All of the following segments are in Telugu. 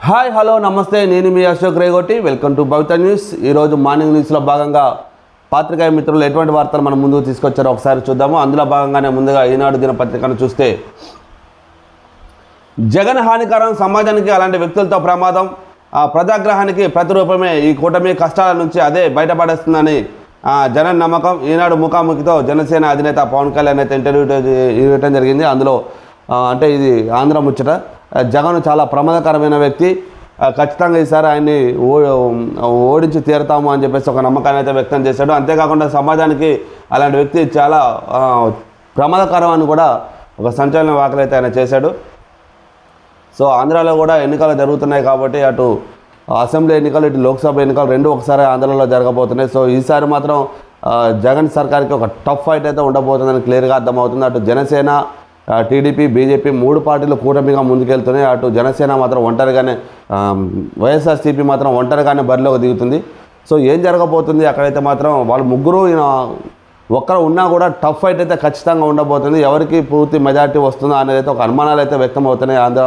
హాయ్ హలో నమస్తే, నేను మీ Ashok Regoti. Welcome to Bhavitha news. ఈరోజు మార్నింగ్ న్యూస్లో భాగంగా పాత్రికేయ మిత్రులు ఎటువంటి వార్తలు మనం ముందుకు తీసుకొచ్చారో ఒకసారి చూద్దాము. అందులో భాగంగానే ముందుగా ఈనాడు దినపత్రికను చూస్తే, జగన్ హానికరం, సమాజానికి అలాంటి వ్యక్తులతో ప్రమాదం, ప్రజాగ్రహానికి ప్రతిరూపమే ఈ కూటమి, కష్టాల నుంచి అదే బయటపడేస్తుందని జగన్ నమ్మకం. ఈనాడు ముఖాముఖితో జనసేన అధినేత పవన్ కళ్యాణ్ అయితే ఇంటర్వ్యూ ఇవ్వడం జరిగింది. అందులో అంటే ఇది ఆంధ్ర ముచ్చట. జగన్ చాలా ప్రమాదకరమైన వ్యక్తి, ఖచ్చితంగా ఈసారి ఆయన్ని ఓడించి తీరుతాము అని చెప్పేసి ఒక నమ్మకాన్ని అయితే వ్యక్తం చేశాడు. అంతేకాకుండా సమాజానికి అలాంటి వ్యక్తి చాలా ప్రమాదకరం అని కూడా ఒక సంచలన వ్యాఖ్యలు అయితే ఆయన చేశాడు. సో ఆంధ్రాలో కూడా ఎన్నికలు జరుగుతున్నాయి కాబట్టి అటు అసెంబ్లీ ఎన్నికలు ఇటు లోక్సభ ఎన్నికలు రెండు ఒకసారి ఆంధ్రాలో జరగబోతున్నాయి. సో ఈసారి మాత్రం జగన్ సర్కార్కి ఒక టఫ్ ఫైట్ అయితే ఉండబోతుందని క్లియర్గా అర్థమవుతుంది. అటు జనసేన, టీడీపీ, బీజేపీ మూడు పార్టీలు కూటమిగా ముందుకెళ్తున్నాయి. అటు జనసేన మాత్రం ఒంటరిగానే, వైఎస్ఆర్సీపీ మాత్రం ఒంటరిగానే బరిలోకి దిగుతుంది. సో ఏం జరగబోతుంది అక్కడైతే మాత్రం వాళ్ళు ముగ్గురు ఒక్కరు ఉన్నా కూడా టఫ్ ఫైట్ అయితే ఖచ్చితంగా ఉండబోతుంది. ఎవరికి పూర్తి మెజారిటీ వస్తుందో అనేది అయితే ఒక అనుమానాలు అయితే వ్యక్తం అవుతున్నాయి ఆంధ్ర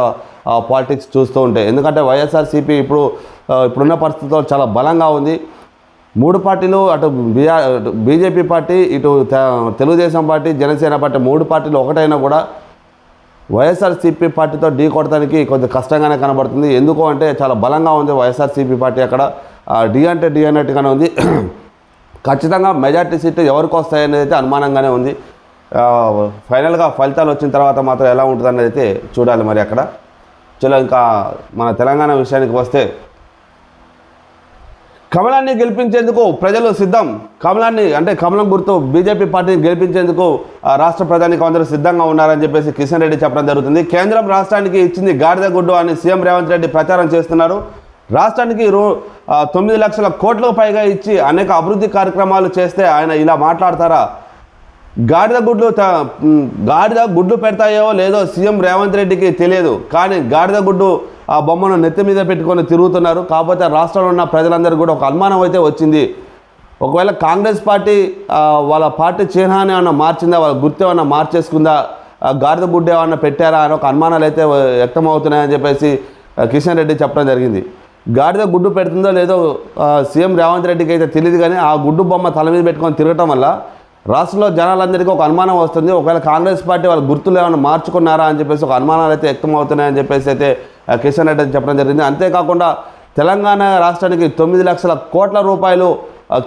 పాలిటిక్స్ చూస్తూ ఉంటే. ఎందుకంటే వైఎస్ఆర్సీపీ ఇప్పుడున్న పరిస్థితుల్లో చాలా బలంగా ఉంది. మూడు పార్టీలు, అటు బీజేపీ పార్టీ, ఇటు తెలుగుదేశం పార్టీ, జనసేన పార్టీ మూడు పార్టీలు ఒకటైనా కూడా వైఎస్ఆర్సీపీ పార్టీతో ఢీ కొడటానికి కొంచెం కష్టంగానే కనబడుతుంది. ఎందుకు అంటే చాలా బలంగా ఉంది వైఎస్ఆర్సీపీ పార్టీ. అక్కడ డి అంటే డి అన్నట్టుగానే ఉంది. ఖచ్చితంగా మెజార్టీ సీట్లు ఎవరికి వస్తాయనేది అయితే అనుమానంగానే ఉంది. ఫైనల్గా ఫలితాలు వచ్చిన తర్వాత మాత్రం ఎలా ఉంటుంది అనేది అయితే చూడాలి. మరి అక్కడ చలో ఇంకా మన తెలంగాణ విషయానికి వస్తే, కమలాన్ని గెలిపించేందుకు ప్రజలు సిద్ధం. కమలం గుర్తు బీజేపీ పార్టీని గెలిపించేందుకు రాష్ట్ర ప్రజానికి అందరూ సిద్ధంగా ఉన్నారని చెప్పేసి కిషన్ రెడ్డి చెప్పడం జరుగుతుంది. కేంద్రం రాష్ట్రానికి ఇచ్చింది గాడిద గుడ్డు అని సీఎం రేవంత్ రెడ్డి ప్రచారం చేస్తున్నారు. రాష్ట్రానికి 9 లక్షల కోట్లకు పైగా ఇచ్చి అనేక అభివృద్ధి కార్యక్రమాలు చేస్తే ఆయన ఇలా మాట్లాడతారా? గాడిద గుడ్లు పెడతాయో లేదో సీఎం రేవంత్ రెడ్డికి తెలియదు, కానీ గాడిద గుడ్డు ఆ బొమ్మను నెత్తి మీద పెట్టుకొని తిరుగుతున్నారు. కాకపోతే రాష్ట్రంలో ఉన్న ప్రజలందరికీ కూడా ఒక అనుమానం అయితే వచ్చింది. ఒకవేళ కాంగ్రెస్ పార్టీ వాళ్ళ పార్టీ చిహ్నాన్ని ఏమన్నా మార్చిందా, వాళ్ళ గుర్తు ఏమన్నా మార్చేసుకుందా, గాడిద గుడ్డు ఏమన్నా పెట్టారా అని ఒక అనుమానాలు అయితే వ్యక్తమవుతున్నాయని చెప్పేసి కిషన్ రెడ్డి చెప్పడం జరిగింది. గాడిద గుడ్డు పెడుతుందో లేదో సీఎం రేవంత్ రెడ్డికి అయితే తెలియదు, కానీ ఆ గుడ్డు బొమ్మ తల మీద పెట్టుకొని తిరగటం వల్ల రాష్ట్రంలో జనాలందరికీ ఒక అనుమానం వస్తుంది. ఒకవేళ కాంగ్రెస్ పార్టీ వాళ్ళ గుర్తులు ఏమైనా మార్చుకున్నారా అని చెప్పేసి ఒక అనుమానాలు అయితే వ్యక్తం అవుతున్నాయని చెప్పేసి అయితే కిషన్ రెడ్డి చెప్పడం జరిగింది. అంతేకాకుండా తెలంగాణ రాష్ట్రానికి 9 లక్షల కోట్ల రూపాయలు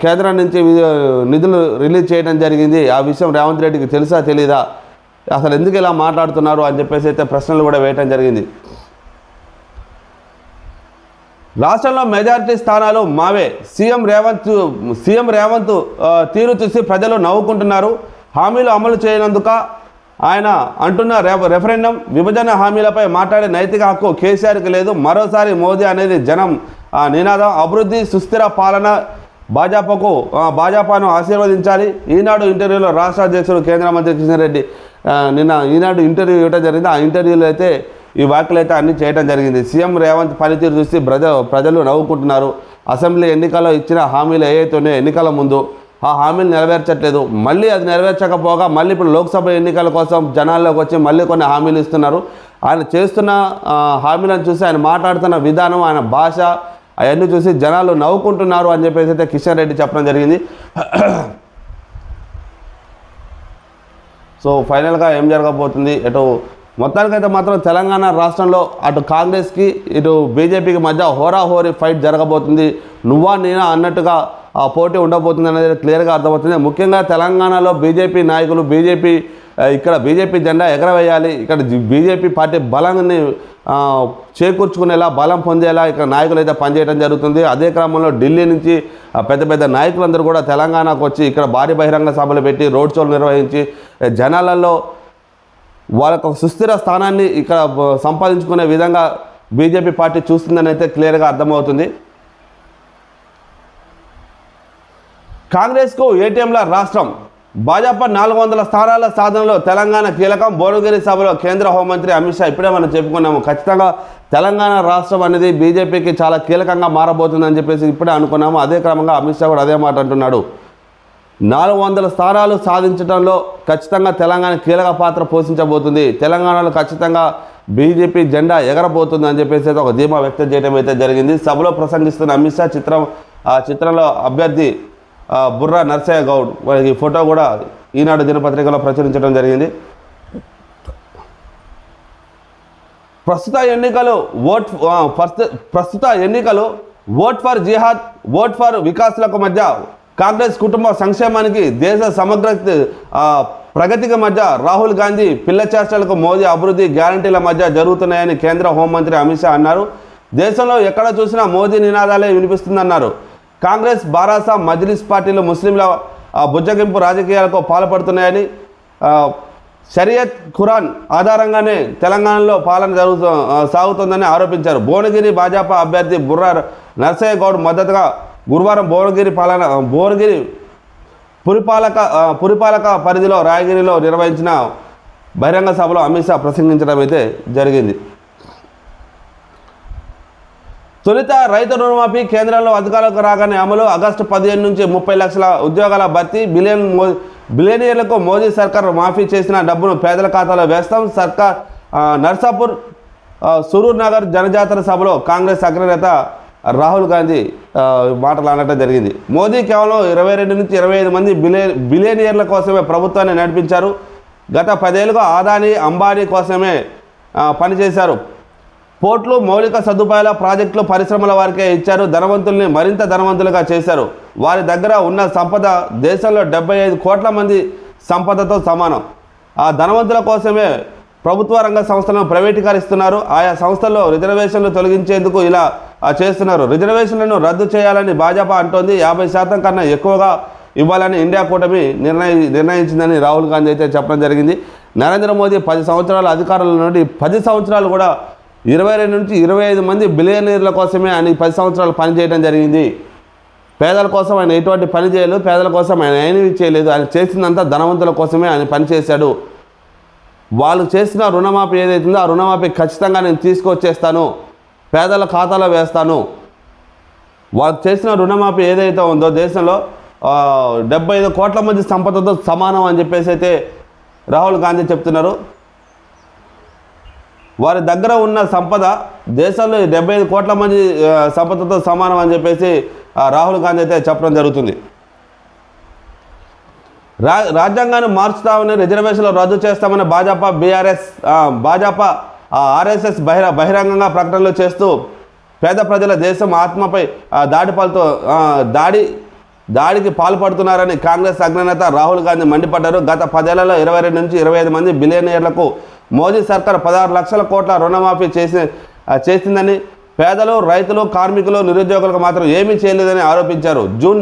కేంద్రం నుంచి నిధులు రిలీజ్ చేయడం జరిగింది. ఆ విషయం రేవంత్ రెడ్డికి తెలుసా తెలీదా, అసలు ఎందుకు ఇలా మాట్లాడుతున్నారు అని చెప్పేసి అయితే ప్రశ్నలు కూడా వేయడం జరిగింది. రాష్ట్రంలో మెజారిటీ స్థానాలు మావే, సీఎం రేవంత్ తీరు చూసి ప్రజలు నవ్వుకుంటున్నారు. హామీలు అమలు చేయనందుక ఆయన అంటున్న రెఫరెండం, విభజన హామీలపై మాట్లాడే నైతిక హక్కు కేసీఆర్కి లేదు. మరోసారి మోదీ అనేది జనం నినాదం. అభివృద్ధి, సుస్థిర పాలన, భాజపాను ఆశీర్వదించాలి. ఈనాడు ఇంటర్వ్యూలో రాష్ట్ర అధ్యక్షుడు కేంద్ర మంత్రి కిషన్ రెడ్డి నిన్న ఈనాడు ఇంటర్వ్యూ ఇవ్వడం జరిగింది. ఆ ఇంటర్వ్యూలో అయితే ఈ వ్యాఖ్యలు అయితే అన్నీ చేయడం జరిగింది. సీఎం రేవంత్ పనితీరు చూసి ప్రజలు నవ్వుకుంటున్నారు. అసెంబ్లీ ఎన్నికల్లో ఇచ్చిన హామీలు ఏవైతే ఉన్నాయో ఎన్నికల ముందు ఆ హామీలు నెరవేర్చట్లేదు. మళ్ళీ అది నెరవేర్చకపోగా మళ్ళీ ఇప్పుడు లోక్సభ ఎన్నికల కోసం జనాల్లోకి వచ్చి మళ్ళీ కొన్ని హామీలు ఇస్తున్నారు. ఆయన చేస్తున్న హామీలను చూసి, ఆయన మాట్లాడుతున్న విధానం, ఆయన భాష అవన్నీ చూసి జనాలు నవ్వుకుంటున్నారు అని చెప్పేసి అయితే కిషన్ రెడ్డి చెప్పడం జరిగింది. సో ఫైనల్గా ఏం జరగబోతుంది, మొత్తానికైతే మాత్రం తెలంగాణ రాష్ట్రంలో అటు కాంగ్రెస్కి ఇటు బీజేపీకి మధ్య హోరాహోరీ ఫైట్ జరగబోతుంది. నువ్వా నేనా అన్నట్టుగా ఆ పోటీ ఉండబోతుంది అనేది క్లియర్గా అర్థమవుతుంది. ముఖ్యంగా తెలంగాణలో బీజేపీ నాయకులు ఇక్కడ బీజేపీ జెండా ఎగరవేయాలి, ఇక్కడ బీజేపీ పార్టీ బలాన్ని చేకూర్చుకునేలా, బలం పొందేలా ఇక్కడ నాయకులు అయితే పనిచేయడం జరుగుతుంది. అదే క్రమంలో ఢిల్లీ నుంచి పెద్ద పెద్ద నాయకులందరూ కూడా తెలంగాణకు వచ్చి ఇక్కడ భారీ బహిరంగ సభలు పెట్టి రోడ్ షోలు నిర్వహించి జనాలలో వాళ్ళకు ఒక సుస్థిర స్థానాన్ని ఇక్కడ సంపాదించుకునే విధంగా బీజేపీ పార్టీ చూస్తుందని అయితే క్లియర్గా అర్థమవుతుంది. కాంగ్రెస్కు ఏటీఎంల రాష్ట్రం, భాజపా 400 స్థానాల సాధనలో తెలంగాణ కీలకం. భువనగిరి సభలో కేంద్ర హోంమంత్రి అమిత్ షా, ఇప్పుడే మనం చెప్పుకున్నాము, ఖచ్చితంగా తెలంగాణ రాష్ట్రం అనేది బీజేపీకి చాలా కీలకంగా మారబోతుందని చెప్పేసి ఇప్పుడే అనుకున్నాము. అదే క్రమంగా అమిత్ షా కూడా అదే మాట అంటున్నాడు. 400 స్థానాలు సాధించడంలో ఖచ్చితంగా తెలంగాణ కీలక పాత్ర పోషించబోతుంది. తెలంగాణలో ఖచ్చితంగా బీజేపీ జెండా ఎగరబోతుంది అని చెప్పేసి అయితే ఒక ధీమా వ్యక్తం చేయడం అయితే జరిగింది. సభలో ప్రసంగిస్తున్న అమిత్ షా చిత్రంలో అభ్యర్థి బుర్రా నర్సయ్య గౌడ్ వారికి ఫోటో కూడా ఈనాడు దినపత్రికలో ప్రచురించడం జరిగింది. ప్రస్తుత ఎన్నికలు vote for jihad, vote for వికాస్లకు మధ్య, కాంగ్రెస్ కుటుంబ సంక్షేమానికి, దేశ సమగ్ర ప్రగతికి మధ్య, రాహుల్ గాంధీ పిల్ల చేష్టలకు మోదీ అభివృద్ధి గ్యారంటీల మధ్య జరుగుతున్నాయని కేంద్ర హోంమంత్రి అమిత్ షా అన్నారు. దేశంలో ఎక్కడ చూసినా మోదీ నినాదాలే వినిపిస్తుందన్నారు. కాంగ్రెస్, బారాసా, మజ్లిస్ పార్టీలు ముస్లింల బుజ్జగింపు రాజకీయాలకు పాల్పడుతున్నాయని, షరియత్ ఖురాన్ ఆధారంగానే తెలంగాణలో పాలన సాగుతోందని ఆరోపించారు. భువనగిరి భాజపా అభ్యర్థి బుర్రా నర్సయ్య గౌడ్ మద్దతుగా గురువారం భువనగిరి పురపాలక పరిధిలో రాయగిరిలో నిర్వహించిన బహిరంగ సభలో అమిత్ షా ప్రసంగించడం అయితే జరిగింది. తొలుత రైతు రుణమాఫీ కేంద్రంలో అధికారులకు రాగానే అమలు, ఆగస్టు 15 నుంచి 30 లక్షల ఉద్యోగాల భర్తీ, బిలియనీర్లకు మోదీ సర్కార్ మాఫీ చేసిన డబ్బును పేదల ఖాతాలో వేస్తాం. నర్సాపూర్ సరూర్ నగర్ జనజాతర సభలో కాంగ్రెస్ అగ్రనేత రాహుల్ గాంధీ మాటలు అనడం జరిగింది. మోదీ కేవలం 22 నుంచి 25 మంది బిలియనీర్ల కోసమే ప్రభుత్వాన్ని నడిపించారు. గత 10 ఏళ్ళుగా అదానీ, అంబానీ కోసమే పనిచేశారు. పోర్టులు, మౌలిక సదుపాయాల ప్రాజెక్టులు పరిశ్రమల వారికే ఇచ్చారు. ధనవంతుల్ని మరింత ధనవంతులుగా చేశారు. వారి దగ్గర ఉన్న సంపద దేశంలో 75 కోట్ల మంది సంపదతో సమానం. ఆ ధనవంతుల కోసమే ప్రభుత్వ రంగ సంస్థలను ప్రైవేటీకరిస్తున్నారు. ఆయా సంస్థల్లో రిజర్వేషన్లు తొలగించేందుకు ఇలా చేస్తున్నారు. రిజర్వేషన్లను రద్దు చేయాలని భాజపా అంటోంది. 50% కన్నా ఎక్కువగా ఇవ్వాలని ఇండియా కూటమి నిర్ణయించిందని రాహుల్ గాంధీ అయితే చెప్పడం జరిగింది. నరేంద్ర మోదీ 10 సంవత్సరాల అధికారంలో నుండి 10 సంవత్సరాలు కూడా 22 నుంచి 25 మంది బిలియనీర్ల కోసమే ఆయన 10 సంవత్సరాలు పనిచేయడం జరిగింది. పేదల కోసం ఆయన ఎటువంటి పని చేయలేదు, పేదల కోసం ఆయన ఏమీ చేయలేదు. ఆయన చేసిందంతా ధనవంతుల కోసమే ఆయన పనిచేశాడు. వాళ్ళు చేసిన రుణమాఫీ ఏదైతుందో ఆ రుణమాఫీ ఖచ్చితంగా నేను తీసుకొచ్చేస్తాను, పేదల ఖాతాలో వేస్తాను. వాళ్ళు చేసిన రుణమాఫీ ఏదైతే ఉందో దేశంలో 75 కోట్ల మంది సంపదతో సమానం అని చెప్పేసి అయితే రాహుల్ గాంధీ చెప్తున్నారు. వారి దగ్గర ఉన్న సంపద దేశంలో 75 కోట్ల మంది సంపదతో సమానం అని చెప్పేసి రాహుల్ గాంధీ అయితే చెప్పడం జరుగుతుంది. రాజ్యాంగాన్ని మార్చుతామని, రిజర్వేషన్లు రద్దు చేస్తామని భాజపా ఆర్ఎస్ఎస్ బహిరంగంగా ప్రకటనలు చేస్తూ పేద ప్రజల దేశం ఆత్మపై దాడికి పాల్పడుతున్నారని కాంగ్రెస్ అగ్రనేత రాహుల్ గాంధీ మండిపడ్డారు. గత 10 ఏళ్లలో 22 నుంచి 25 మంది బిలియనీర్లకు మోదీ సర్కార్ 16 లక్షల కోట్ల రుణమాఫీ చేసిందని, పేదలు, రైతులు, కార్మికులు, నిరుద్యోగులకు మాత్రం ఏమీ చేయలేదని ఆరోపించారు. జూన్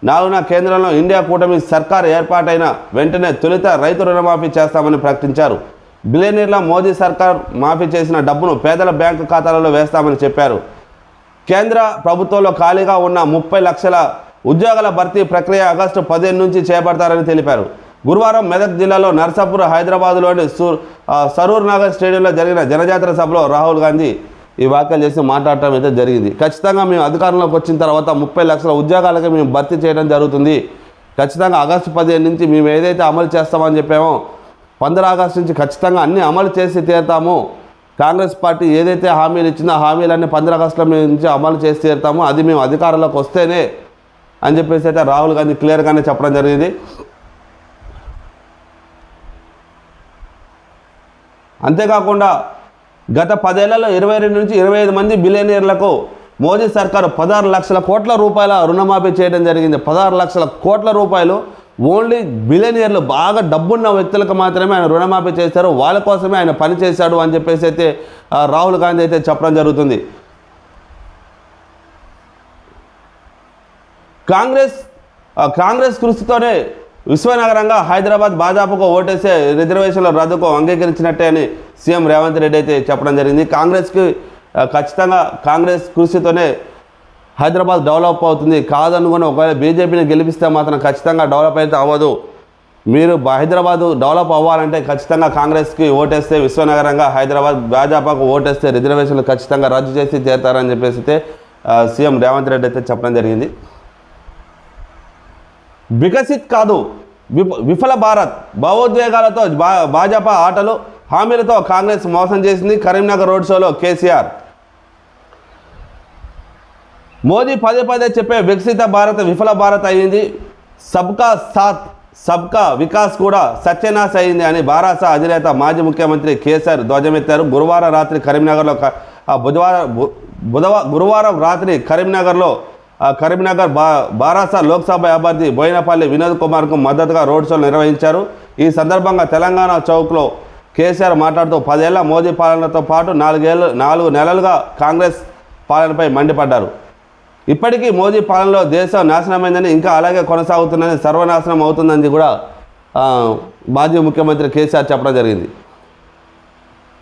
4న కేంద్రంలో ఇండియా కూటమి సర్కార్ ఏర్పాటైన వెంటనే తొలుత రైతు రుణమాఫీ చేస్తామని ప్రకటించారు. బిలియనీర్ల మోదీ సర్కార్ మాఫీ చేసిన డబ్బును పేదల బ్యాంకు ఖాతాలలో వేస్తామని చెప్పారు. కేంద్ర ప్రభుత్వంలో ఖాళీగా ఉన్న 30 లక్షల ఉద్యోగాల భర్తీ ప్రక్రియ ఆగస్టు 15 నుంచి చేపడతారని తెలిపారు. గురువారం మెదక్ జిల్లాలో నర్సాపూర్, హైదరాబాద్లోని సరూర్ నగర్ స్టేడియంలో జరిగిన జనజాతర సభలో రాహుల్ గాంధీ ఈ వ్యాఖ్యలు చేసి మాట్లాడటం అయితే జరిగింది. ఖచ్చితంగా మేము అధికారంలోకి వచ్చిన తర్వాత 30 లక్షల ఉద్యోగాలకి మేము భర్తీ చేయడం జరుగుతుంది. ఖచ్చితంగా ఆగస్టు 15 నుంచి మేము ఏదైతే అమలు చేస్తామని చెప్పామో 15 ఆగస్టు నుంచి ఖచ్చితంగా అన్నీ అమలు చేసి తీరుతాము. కాంగ్రెస్ పార్టీ ఏదైతే హామీలు ఇచ్చిందో ఆ హామీలన్నీ 15 ఆగస్టుల నుంచి అమలు చేసి తీరుతాము. అది మేము అధికారంలోకి వస్తేనే అని చెప్పేసి అయితే రాహుల్ గాంధీ క్లియర్గానే చెప్పడం జరిగింది. అంతేకాకుండా గత 10 ఏళ్లలో 22 నుంచి 25 మంది బిలియనీర్లకు మోదీ సర్కారు 16 లక్షల కోట్ల రూపాయల రుణమాఫీ చేయడం జరిగింది. 16 లక్షల కోట్ల రూపాయలు ఓన్లీ బిలియనీర్లు, బాగా డబ్బున్న వ్యక్తులకు మాత్రమే ఆయన రుణమాఫీ చేశారు. వాళ్ళ కోసమే ఆయన పనిచేశాడు అని చెప్పేసి అయితే రాహుల్ గాంధీ అయితే చెప్పడం జరుగుతుంది. కాంగ్రెస్ కృషితోనే విశ్వనగరంగా హైదరాబాద్ భాజపాకు ఓటేసే రిజర్వేషన్ల రద్దుకు అంగీకరించినట్టే అని సీఎం రేవంత్ రెడ్డి అయితే చెప్పడం జరిగింది. ఖచ్చితంగా కాంగ్రెస్ కృషితోనే హైదరాబాద్ డెవలప్ అవుతుంది. కాదనుకుని ఒకవేళ బీజేపీని గెలిపిస్తే మాత్రం ఖచ్చితంగా డెవలప్ అయితే అవ్వదు. మీరు హైదరాబాదు డెవలప్ అవ్వాలంటే ఖచ్చితంగా కాంగ్రెస్కి ఓటేస్తే, విశ్వనగరంగా హైదరాబాద్ భాజపాకు ఓటేస్తే రిజర్వేషన్లు ఖచ్చితంగా రద్దు చేసి చేస్తారని చెప్పేసి అయితే సీఎం రేవంత్ రెడ్డి అయితే చెప్పడం జరిగింది. వికసిత్ కాదు విఫల భారత్, భావోద్వేగాలతో భాజపా ఆటలు, హామీలతో కాంగ్రెస్ మోసం చేసింది. కరీంనగర్ రోడ్ షోలో కేసీఆర్. మోదీ పదే పదే చెప్పే వికసిత భారత్ విఫల భారత్ అయింది, సబ్కా సాత్ సబ్కా వికాస్ కూడా సత్యనాశ అయింది అని బారాస అధినేత మాజీ ముఖ్యమంత్రి కేసీఆర్ ధ్వజమెత్తారు. గురువారం రాత్రి కరీంనగర్లో గురువారం రాత్రి కరీంనగర్ బారాస లోక్సభ అభ్యర్థి బోయినపల్లి వినోద్ కుమార్కు మద్దతుగా రోడ్ షోలు నిర్వహించారు. ఈ సందర్భంగా తెలంగాణ చౌక్లో కేసీఆర్ మాట్లాడుతూ 10 ఏళ్ల మోదీ పాలనతో పాటు 4 నెలలుగా కాంగ్రెస్ పాలనపై మండిపడ్డారు. ఇప్పటికీ మోదీ పాలనలో దేశం నాశనమైందని, ఇంకా అలాగే కొనసాగుతుందని, సర్వనాశనం అవుతుందని కూడా మాజీ ముఖ్యమంత్రి కేసీఆర్ చెప్పడం జరిగింది.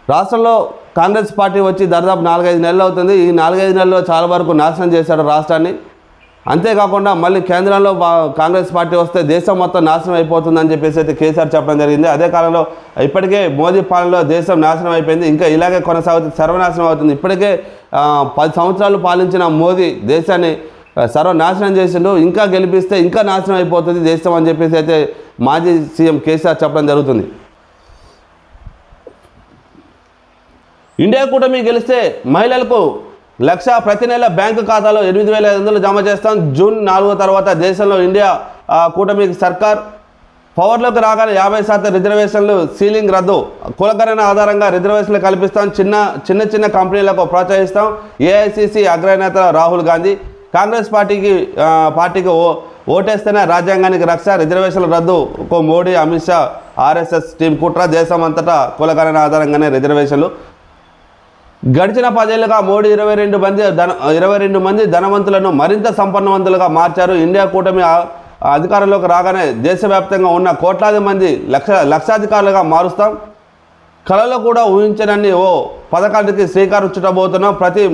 రాష్ట్రంలో కాంగ్రెస్ పార్టీ వచ్చి దాదాపు 4-5 నెలలు అవుతుంది. ఈ 4-5 నెలల్లో చాలా వరకు నాశనం చేశాడు రాష్ట్రాన్ని. అంతేకాకుండా మళ్ళీ కేంద్రంలో కాంగ్రెస్ పార్టీ వస్తే దేశం మొత్తం నాశనం అయిపోతుందని చెప్పేసి అయితే కేసీఆర్ చెప్పడం జరిగింది. అదే కాలంలో ఇప్పటికే మోదీ పాలనలో దేశం నాశనం అయిపోయింది, ఇంకా ఇలాగే కొనసాగుతుంది, సర్వనాశనం అవుతుంది. ఇప్పటికే 10 సంవత్సరాలు పాలించిన మోదీ దేశాన్ని సర్వనాశనం చేసిండు, ఇంకా గెలిపిస్తే ఇంకా నాశనం అయిపోతుంది దేశం అని చెప్పేసి అయితే మాజీ సీఎం కేసీఆర్ చెప్పడం జరుగుతుంది. ఇండియా కూటమి గెలిస్తే మహిళలకు 1,00,000 ప్రతి నెల బ్యాంకు ఖాతాలో 8,500 జమ చేస్తాం. జూన్ 4 తర్వాత దేశంలో ఇండియా కూటమి సర్కార్ పవర్లోకి రాగానే 50% రిజర్వేషన్లు సీలింగ్ రద్దు, కులగణన ఆధారంగా రిజర్వేషన్లు కల్పిస్తాం, చిన్న కంపెనీలకు ప్రోత్సహిస్తాం. ఏఐసిసి అగ్రనేత రాహుల్ గాంధీ కాంగ్రెస్ పార్టీకి ఓటేస్తేనే రాజ్యాంగానికి రక్ష, రిజర్వేషన్ల రద్దు మోడీ అమిత్ షా ఆర్ఎస్ఎస్ టీం కుట్ర, దేశం అంతటా కులగణన ఆధారంగానే రిజర్వేషన్లు. గడిచిన 10 ఏళ్లుగా మోడీ 22 మంది ధనవంతులను మరింత సంపన్నవంతులుగా మార్చారు. ఇండియా కూటమి అధికారంలోకి రాగానే దేశవ్యాప్తంగా ఉన్న కోట్లాది మంది లక్షాధికారులుగా మారుస్తాం. కళలో కూడా ఊహించనన్ని ఓ పథకానికి శ్రీకారం చుట్టబోతున్నాం. ప్రతి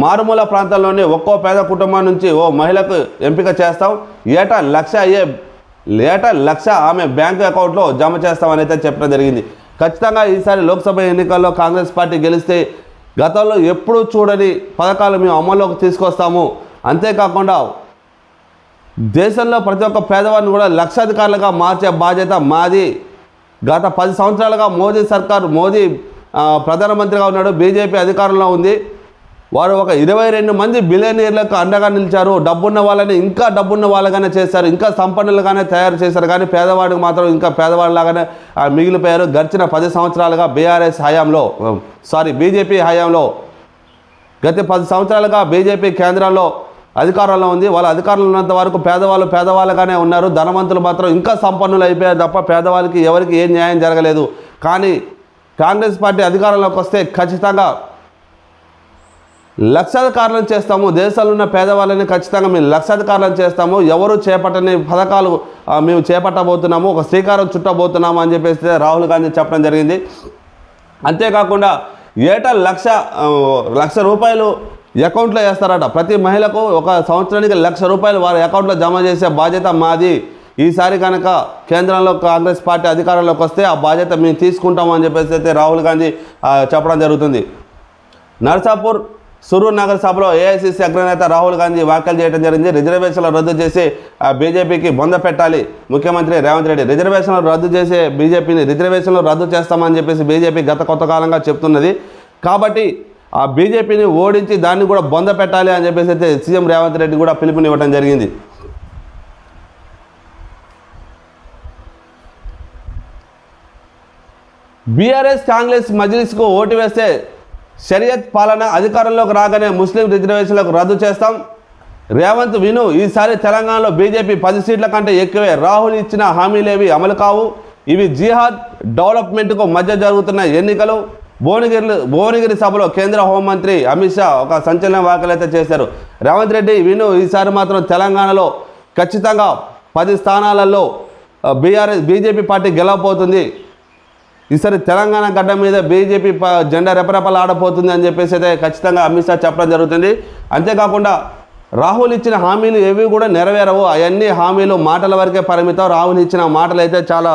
మారుమూల ప్రాంతాల్లోని ఒక్కో పేద కుటుంబం నుంచి ఓ మహిళకు ఎంపిక చేస్తాం. ఏటా 1,00,000 ఆమె బ్యాంకు అకౌంట్లో జమ చేస్తామని అయితే చెప్పడం జరిగింది. ఖచ్చితంగా ఈసారి లోక్సభ ఎన్నికల్లో కాంగ్రెస్ పార్టీ గెలిస్తే గతంలో ఎప్పుడూ చూడని పథకాలు మేము అమల్లోకి తీసుకొస్తాము. అంతేకాకుండా దేశంలో ప్రతి ఒక్క పేదవాడిని కూడా లక్షాధికారులుగా మార్చే బాధ్యత మాది. గత 10 సంవత్సరాలుగా మోదీ ప్రధానమంత్రిగా ఉన్నాడు, బీజేపీ అధికారంలో ఉంది. వారు ఒక 22 మంది బిలియనీర్లకు అండగా నిలిచారు. డబ్బున్న వాళ్ళని ఇంకా డబ్బున్న వాళ్ళగానే చేశారు, ఇంకా సంపన్నులుగానే తయారు చేశారు. కానీ పేదవాడికి మాత్రం ఇంకా పేదవాళ్ళలాగానే మిగిలిపోయారు. గడిచిన 10 సంవత్సరాలుగా బీజేపీ హయాంలో గత 10 సంవత్సరాలుగా బీజేపీ కేంద్రంలో అధికారంలో ఉంది. వాళ్ళ అధికారంలో ఉన్నంత వరకు పేదవాళ్ళుగానే ఉన్నారు. ధనవంతులు మాత్రం ఇంకా సంపన్నులు అయిపోయారు తప్ప పేదవాళ్ళకి ఎవరికి ఏం న్యాయం జరగలేదు. కానీ కాంగ్రెస్ పార్టీ అధికారంలోకి వస్తే ఖచ్చితంగా లక్షాధికారులను చేస్తాము. దేశంలో ఉన్న పేదవాళ్ళని ఖచ్చితంగా మేము లక్షాధికారులను చేస్తాము. ఎవరు చేపట్టని పథకాలు మేము చేపట్టబోతున్నాము, ఒక శ్రీకారం చుట్టబోతున్నాము అని చెప్పేసి రాహుల్ గాంధీ చెప్పడం జరిగింది. అంతేకాకుండా ఏటా 1,00,000 రూపాయలు అకౌంట్లో వేస్తారట. ప్రతి మహిళకు ఒక సంవత్సరానికి 1,00,000 రూపాయలు వారి అకౌంట్లో జమ చేసే బాధ్యత మాది. ఈసారి కనుక కేంద్రంలో కాంగ్రెస్ పార్టీ అధికారంలోకి వస్తే ఆ బాధ్యత మేము తీసుకుంటాము అని చెప్పేసి అయితే రాహుల్ గాంధీ చెప్పడం జరుగుతుంది. నర్సాపూర్ సరూర్ నగర్ సభలో ఏఐసిసి అగ్రనేత రాహుల్ గాంధీ వ్యాఖ్యలు చేయడం జరిగింది. రిజర్వేషన్లు రద్దు చేసి బీజేపీకి బొంద పెట్టాలి ముఖ్యమంత్రి రేవంత్ రెడ్డి. రిజర్వేషన్లు రద్దు చేసే రిజర్వేషన్లు రద్దు చేస్తామని చెప్పేసి బీజేపీ గత కొంతకాలంగా చెప్తున్నది. కాబట్టి ఆ బీజేపీని ఓడించి దాన్ని కూడా బొంద పెట్టాలి అని చెప్పేసి అయితే సీఎం రేవంత్ రెడ్డి కూడా పిలుపునివ్వడం జరిగింది. బీఆర్ఎస్ కాంగ్రెస్ మజ్లిస్కు ఓటు వేస్తే షరియత్ పాలన అధికారంలోకి రాగానే ముస్లిం రిజర్వేషన్లకు రద్దు చేస్తాం. రేవంత్ విను, ఈసారి తెలంగాణలో బీజేపీ 10 సీట్ల కంటే ఎక్కువే. రాహుల్ ఇచ్చిన హామీలేవి అమలు కావు. ఇవి జిహాద్ డెవలప్మెంట్కు మధ్య జరుగుతున్న ఎన్నికలు. భువనగిరి సభలో కేంద్ర హోంమంత్రి అమిత్ షా ఒక సంచలన వ్యాఖ్యలు అయితే చేశారు. రేవంత్ రెడ్డి విను, ఈసారి మాత్రం తెలంగాణలో ఖచ్చితంగా 10 స్థానాలలో బీజేపీ పార్టీ గెలవబోతుంది. ఈసారి తెలంగాణ గడ్డ మీద బీజేపీ జెండా రెపరెపలు ఆడబోతుంది అని చెప్పేసి అయితే ఖచ్చితంగా అమిత్ షా చెప్పడం జరుగుతుంది. అంతేకాకుండా రాహుల్ ఇచ్చిన హామీలు ఏవి కూడా నెరవేరవు. అవన్నీ హామీలు మాటల వరకే పరిమితం. రాహుల్ ఇచ్చిన మాటలు అయితే చాలా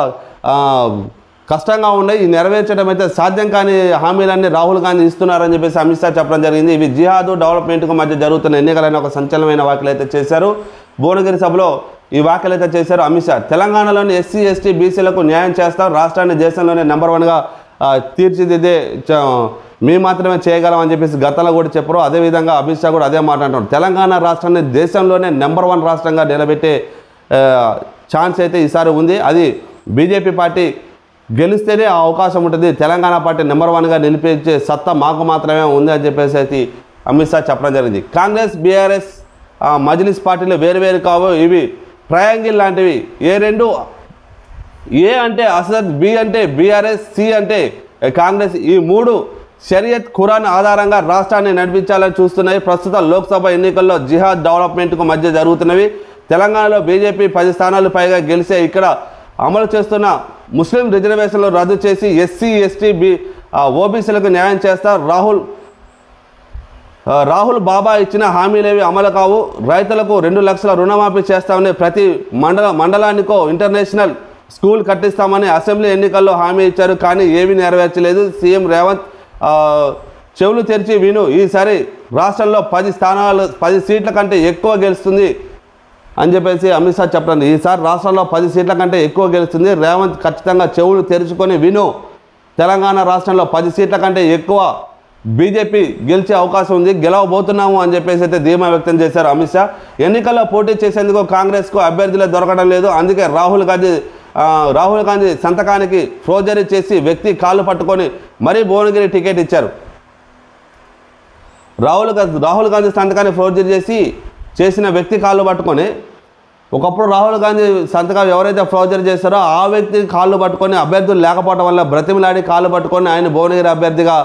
కష్టంగా ఉన్నాయి. ఈ నెరవేర్చడం అయితే సాధ్యం కాని హామీలన్నీ రాహుల్ గాంధీ ఇస్తున్నారని చెప్పేసి అమిత్ షా చెప్పడం జరిగింది. ఇవి జిహాదు డెవలప్మెంట్కు మధ్య జరుగుతున్న ఎన్నికలైన ఒక సంచలనమైన వ్యాఖ్యలు అయితే చేశారు. భువనగిరి సభలో ఈ వ్యాఖ్యలు అయితే చేశారు అమిత్ షా. తెలంగాణలోని ఎస్సీ ఎస్టీ బీసీలకు న్యాయం చేస్తాం. రాష్ట్రాన్ని దేశంలోనే నెంబర్ 1గా తీర్చిదిద్దే మేము మాత్రమే చేయగలం అని చెప్పేసి గతంలో కూడా చెప్పరు. అదేవిధంగా అమిత్ షా కూడా అదే మాట అంటున్నారు. తెలంగాణ రాష్ట్రాన్ని దేశంలోనే నెంబర్ 1 రాష్ట్రంగా నిలబెట్టే ఛాన్స్ అయితే ఈసారి ఉంది. అది బీజేపీ పార్టీ గెలిస్తేనే ఆ అవకాశం ఉంటుంది. తెలంగాణ పార్టీ నెంబర్ 1గా నిలిపించే సత్తా మాకు మాత్రమే ఉంది అని చెప్పేసి అయితే అమిత్ షా చెప్పడం జరిగింది. కాంగ్రెస్, బీఆర్ఎస్, మజ్లిస్ పార్టీలు వేరు కావు, ఇవి ట్రయాంగిల్ లాంటివి. ఏ అంటే అసద్, బి అంటే బీఆర్ఎస్, సి అంటే కాంగ్రెస్. ఈ 3 షరియత్, ఖురాన్ ఆధారంగా రాష్ట్రాన్ని నడిపించాలని చూస్తున్నాయి. ప్రస్తుత లోక్సభ ఎన్నికల్లో జిహాద్ డెవలప్మెంట్కు మధ్య జరుగుతున్నవి. తెలంగాణలో బీజేపీ 10 స్థానాలు పైగా గెలిచే ఇక్కడ అమలు చేస్తున్న ముస్లిం రిజర్వేషన్లు రద్దు చేసి ఎస్సీ, ఎస్టీ, ఓబీసీలకు న్యాయం చేస్తారు. రాహుల్ బాబా ఇచ్చిన హామీలేవి అమలు కావు. రైతులకు 2 లక్షల రుణమాఫీ చేస్తామని, ప్రతి మండలానికో ఇంటర్నేషనల్ స్కూల్ కట్టిస్తామని అసెంబ్లీ ఎన్నికల్లో హామీ ఇచ్చారు. కానీ ఏమీ నెరవేర్చలేదు. సీఎం రేవంత్ చెవులు తెరిచి విను, ఈసారి రాష్ట్రంలో 10 సీట్ల కంటే ఎక్కువ గెలుస్తుంది అని చెప్పేసి అమిత్ షా చెప్పండి. ఈసారి రాష్ట్రంలో 10 సీట్ల కంటే ఎక్కువ గెలుస్తుంది. రేవంత్ ఖచ్చితంగా చెవులు తెరుచుకొని విను, తెలంగాణ రాష్ట్రంలో 10 సీట్ల కంటే ఎక్కువ బీజేపీ గెలిచే అవకాశం ఉంది, గెలవబోతున్నాము అని చెప్పేసి అయితే ధీమా వ్యక్తం చేశారు అమిత్ షా. ఎన్నికల్లో పోటీ చేసేందుకు కాంగ్రెస్కు అభ్యర్థులే దొరకడం లేదు. అందుకే రాహుల్ గాంధీ సంతకానికి ఫోర్జరీ చేసి వ్యక్తి కాళ్ళు పట్టుకొని మరీ భువనగిరి టికెట్ ఇచ్చారు. రాహుల్ గాంధీ సంతకాన్ని ఫోర్జరీ చేసిన వ్యక్తి కాళ్ళు పట్టుకొని, ఒకప్పుడు రాహుల్ గాంధీ సంతకాలు ఎవరైతే ఫోర్జరీ చేస్తారో ఆ వ్యక్తి కాళ్ళు పట్టుకొని, అభ్యర్థులు లేకపోవడం వల్ల బ్రతిమలాడి కాళ్ళు పట్టుకొని ఆయన భువనగిరి అభ్యర్థిగా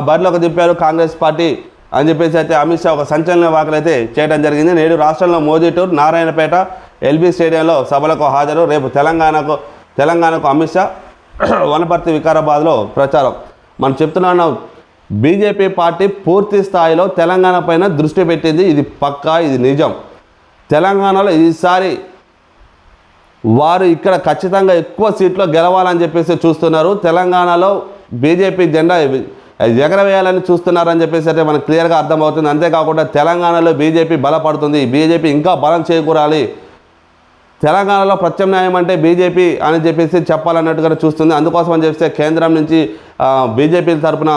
బరిలోకి దింపారు కాంగ్రెస్ పార్టీ అని చెప్పేసి అయితే అమిత్ షా ఒక సంచలన వ్యాఖ్యలు అయితే చేయడం జరిగింది. నేడు రాష్ట్రంలో మోదీ టూర్, నారాయణపేట ఎల్బీ స్టేడియంలో సభలకు హాజరు. రేపు తెలంగాణకు అమిత్ షా, వనపర్తి, వికారాబాద్లో ప్రచారం. మనం చెప్తున్నాం, బీజేపీ పార్టీ పూర్తి స్థాయిలో తెలంగాణ పైన దృష్టి పెట్టింది. ఇది పక్కా, ఇది నిజం. తెలంగాణలో ఈసారి వారు ఇక్కడ ఖచ్చితంగా ఎక్కువ సీట్లు గెలవాలని చెప్పేసి చూస్తున్నారు. తెలంగాణలో బీజేపీ జెండా ఎగరవేయాలని చూస్తున్నారని చెప్పేసి అయితే మనకు క్లియర్గా అర్థమవుతుంది. అంతేకాకుండా తెలంగాణలో బీజేపీ బలపడుతుంది. బీజేపీ ఇంకా బలం చేకూరాలి. తెలంగాణలో ప్రత్యామ్నాయం అంటే బీజేపీ అని చెప్పేసి చెప్పాలన్నట్టుగా చూస్తుంది. అందుకోసం అని చెప్పేసి కేంద్రం నుంచి బీజేపీ తరఫున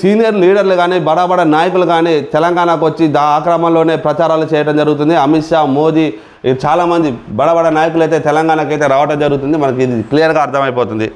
సీనియర్ లీడర్లు కానీ, బడా నాయకులు కానీ తెలంగాణకు వచ్చి ఆ క్రమంలోనే ప్రచారాలు చేయడం జరుగుతుంది. అమిత్ షా, మోదీ, చాలామంది బడా నాయకులు అయితే తెలంగాణకు అయితే రావడం జరుగుతుంది. మనకి ఇది క్లియర్గా అర్థమైపోతుంది.